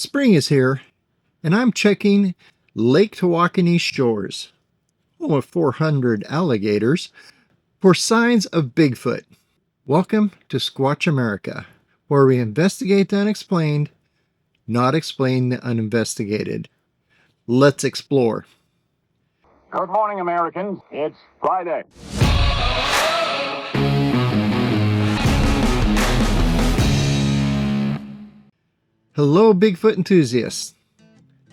Spring is here, and I'm checking Lake Tawakoni shores, home of 400 alligators, for signs of Bigfoot. Welcome to Squatch America, where we investigate the unexplained, not explain the uninvestigated. Let's explore. Good morning, Americans. It's Friday. Hello, Bigfoot enthusiasts.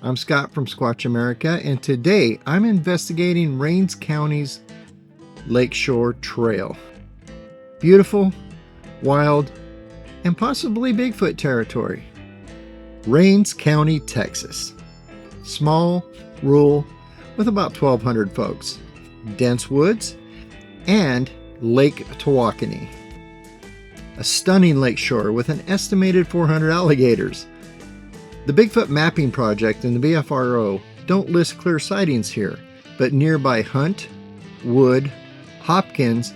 I'm Scott from Squatch America, and today I'm investigating Rains County's Lakeshore Trail. Beautiful, wild, and possibly Bigfoot territory. Rains County, Texas. Small, rural, with about 1,200 folks. Dense woods, and Lake Tawakoni. A stunning lakeshore with an estimated 400 alligators. The Bigfoot Mapping Project and the BFRO don't list clear sightings here, but nearby Hunt, Wood, Hopkins,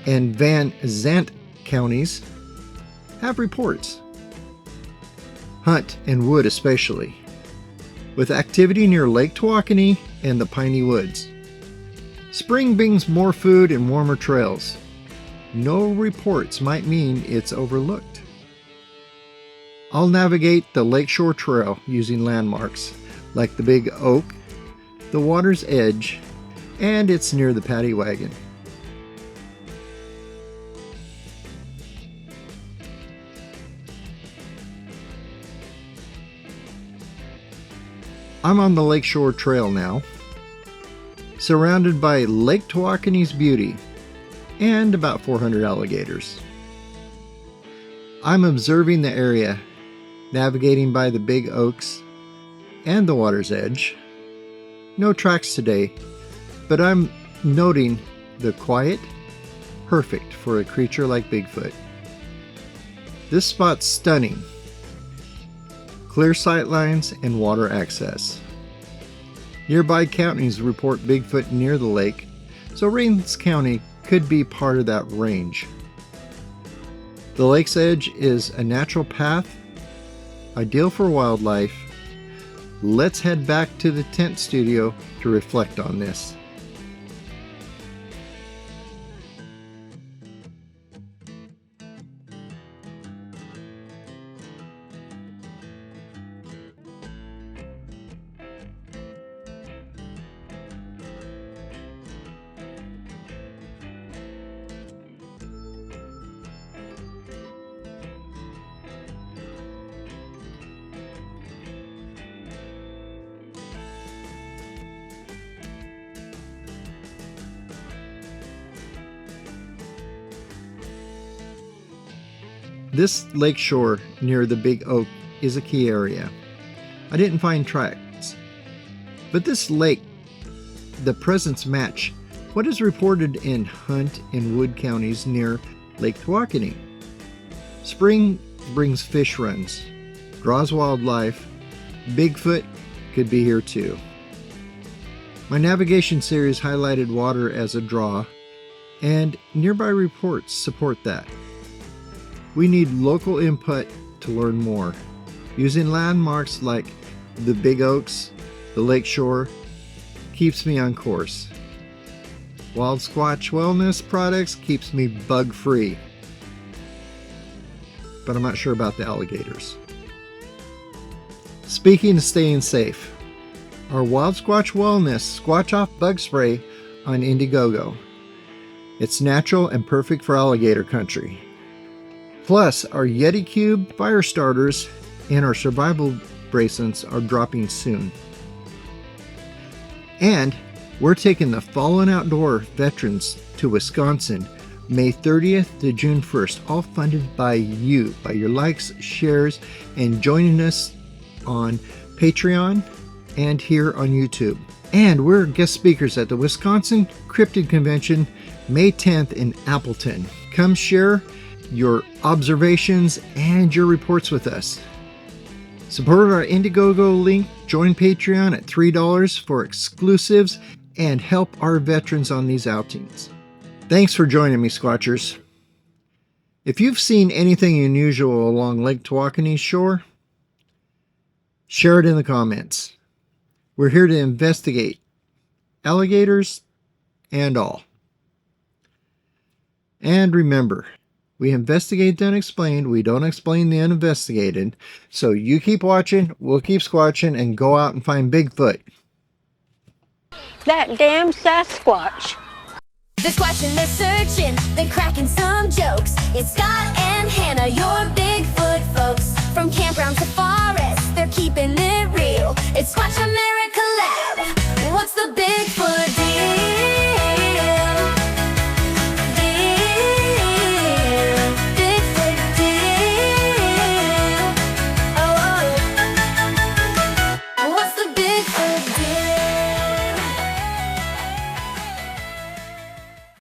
and Van Zandt counties have reports. Hunt and Wood especially, with activity near Lake Tawakoni and the Piney Woods. Spring brings more food and warmer trails. No reports might mean it's overlooked. I'll navigate the Lakeshore Trail using landmarks like the Big Oak, the water's edge, and it's near the paddy wagon. I'm on the Lakeshore Trail now, surrounded by Lake Tawakoni's beauty and about 400 alligators. I'm observing the area, navigating by the big oaks and the water's edge. No tracks today, but I'm noting the quiet, perfect for a creature like Bigfoot. This spot's stunning. Clear sight lines and water access. Nearby counties report Bigfoot near the lake, so Rains County could be part of that range. The lake's edge is a natural path, ideal for wildlife. Let's head back to the tent studio to reflect on this. This lakeshore near the Big Oak is a key area. I didn't find tracks, but this lake, the presence match what is reported in Hunt and Wood counties near Lake Tawakoni. Spring brings fish runs, draws wildlife. Bigfoot could be here too. My navigation series highlighted water as a draw, and nearby reports support that. We need local input to learn more. Using landmarks like the Big Oaks, the Lakeshore, keeps me on course. Wild Squatch Wellness Products keeps me bug-free. But I'm not sure about the alligators. Speaking of staying safe, our Wild Squatch Wellness Squatch Off bug spray on Indiegogo. It's natural and perfect for alligator country. Plus, our Yeti Cube fire starters and our survival bracelets are dropping soon. And we're taking the Fallen Outdoor veterans to Wisconsin, May 30th to June 1st, all funded by you, by your likes, shares, and joining us on Patreon and here on YouTube. And we're guest speakers at the Wisconsin Cryptid Convention, May 10th in Appleton. Come share your observations and your reports with us. Support our Indiegogo link, join Patreon at $3 for exclusives, and help our veterans on these outings. Thanks for joining me, Squatchers. If you've seen anything unusual along Lake Tawakoni's shore, Share it in the comments. We're here to investigate alligators and all. And remember, we investigate the unexplained, we don't explain the uninvestigated. So you keep watching, we'll keep squatching, and go out and find Bigfoot. That damn Sasquatch. They're squatching, they're searching, they're cracking some jokes. It's Scott and Hannah, your Bigfoot folks. From campground to forest, they're keeping it real. It's Squatch America.